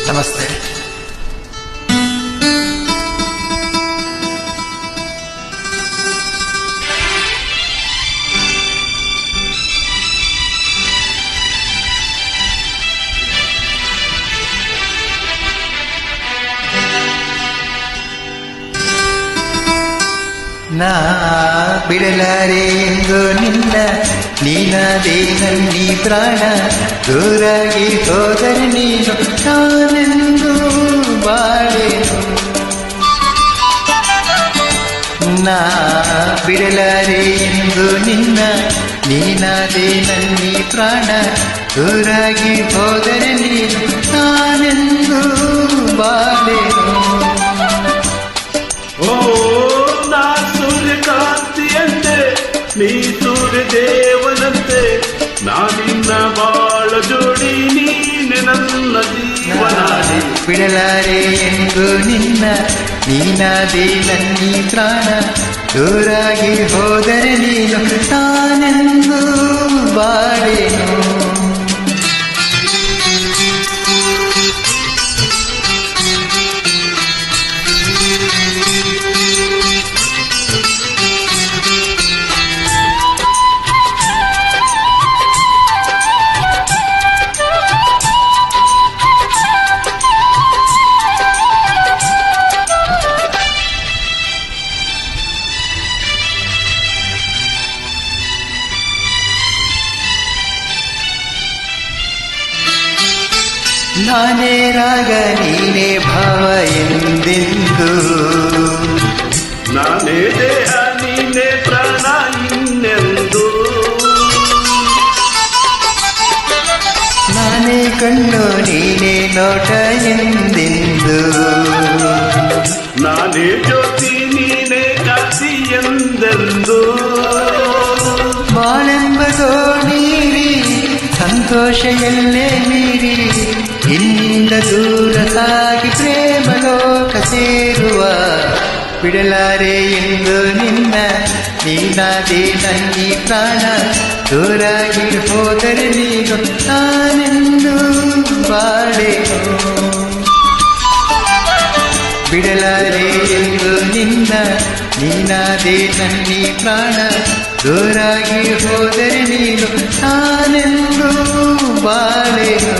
ನಮಸ್ತೆ. ನಾ ಬಿಡಲಾರೆ ಎಂದು ನಿನ್ನ ನೀನಾದೇ ನನ್ನಿ ಪ್ರಾಣ, ದೂರಾಗಿ ಹೋದರೆ ನೀನು ನಾನೆಂದು ಬಾಳೆನು. ನಾ ಬಿಡಲಾರೆ ಎಂದು ನಿನ್ನ ನೀನಾದೇ ನನ್ನಿ ಪ್ರಾಣ, ದೂರಾಗಿ ಹೋದರೆ ನೀನು ನಾನೆಂದು ಬಾಳೆನು. ಕಾಂತಿಯಂತೆ ನೀ ಸೂರ್ಯದೇವನಂತೆ, ನಾನಿನ್ನ ಬಾಳ ಜೋಡಿ ನೀನೆ ನನ್ನ ಜೀವನಾಡಿ. ಬಿಡಲಾರೆ ಎಂದು ನಿನ್ನ ನೀನಾದೇ ನನ್ನಿ ಪ್ರಾಣ, ದೂರಾಗಿ ಹೋದರೆ ನೀನು ನಾನೆಂದು ಬಾಳೆನು. ನಾನೇ ರಾಗ ನೀನೇ ಭಾವ ಎಂದೆಂದು, ನಾನೇ ದೇಹ ನೀನೇ ಪ್ರಾಣ ಇನ್ನೆಂದು, ನಾನೇ ಕಣ್ಣು ನೀನೇ ನೋಟ ಎಂದೆಂದು, ನಾನೇ ಜ್ಯೋತಿ ನೀನೇ ಕಾಸಿ ಎಂದೆಂದು. ಬಾಳೆಂಬ ದೋಣೀರಿ ಸಂತೋಷ ಎಲ್ಲೇ ಮೀರಿ, ಇನ್ನಿಂದ ದೂರ ಸಾಗಿ ಪ್ರೇಮ ಲೋಕ ಸೇರುವ. ಬಿಡಲಾರೆ ಎಂದು ನಿನ್ನ ನೀನಾದೇ ನನ್ನಿ ಪ್ರಾಣ, ದೂರಾಗಿ ಹೋದರೆ ನೀನು ನಾನೆಂದು ಬಾಳೆನು. ಬಿಡಲಾರೆ ಎಂದು ನಿನ್ನ ನೀನಾದೇ ನನ್ನಿ ಪ್ರಾಣ, ದೂರಾಗಿ ಹೋದರೆ ನೀನು ನಾನೆಂದು ಬಾಳೆನು.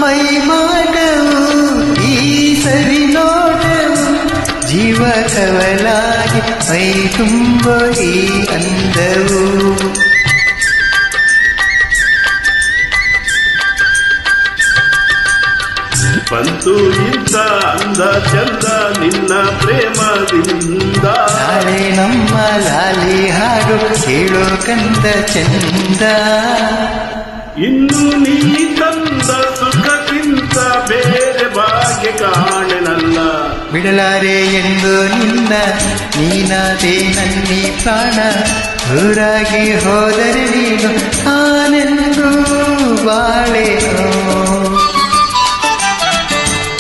ಮೈ ಮಾಡವು ಈ ಸರಿ ನೋಡವು, ಜೀವ ಕವಲಾಗಿ ಮೈ ತುಂಬ ಈ ಅಂದವು. ಬಂತು ಇಂಥ ಅಂದ ಚಂದ ನಿನ್ನ ಪ್ರೇಮದಿಂದ, ನಾಳೆ ನಮ್ಮ ಲಾಲಿ ಹಾಡು ಕೇಳೋ ಕಂದ ಚಂದ. ಇನ್ನು ನೀ ತಂದ ಸುಖಕ್ಕಿಂತ ಬೇರೆ ಭಾಗ್ಯ ಕಾಣೆನಲ್ಲ. ಬಿಡಲಾರೆ ಎಂದು ನಿನ್ನ ನೀನಾದೇ ನನ್ನಿ ಪ್ರಾಣ, ದೂರಾಗಿ ಹೋದರೆ ನೀನು ನಾನೆಂದು ಬಾಳೆನು.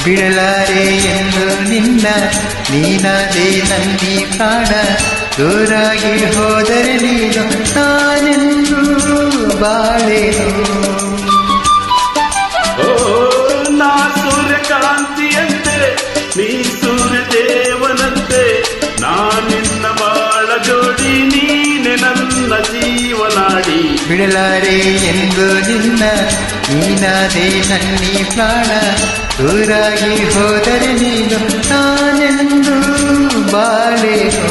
ಬಿಡಲಾರೆ ಎಂದು ನಿನ್ನ ನೀನಾದೇ ನನ್ನಿ ಪ್ರಾಣ, ದೂರಾಗಿ ಹೋದರೆ ನೀನು ನಾನೆಂದು ಬಾಳೆನು. ಓ ನಾ ಸೂರ್ಯಕಾಂತಿಯಂತೆ ನೀ ಸೂರ್ಯದೇವನಂತೆ, ನಾನಿನ್ನ ಬಾಳ ಜೋಡಿ ನೀನೆ ನನ್ನ ಜೀವನಾಡಿ. ಬಿಡಲಾರೆ ಎಂದು ನಿನ್ನ ನೀನಾದೇ ನನ್ನಿ ಪ್ರಾಣ, ದೂರಾಗಿ ಹೋದರೆ ನೀನು ನಾನೆಂದು ಬಾಳೆನು.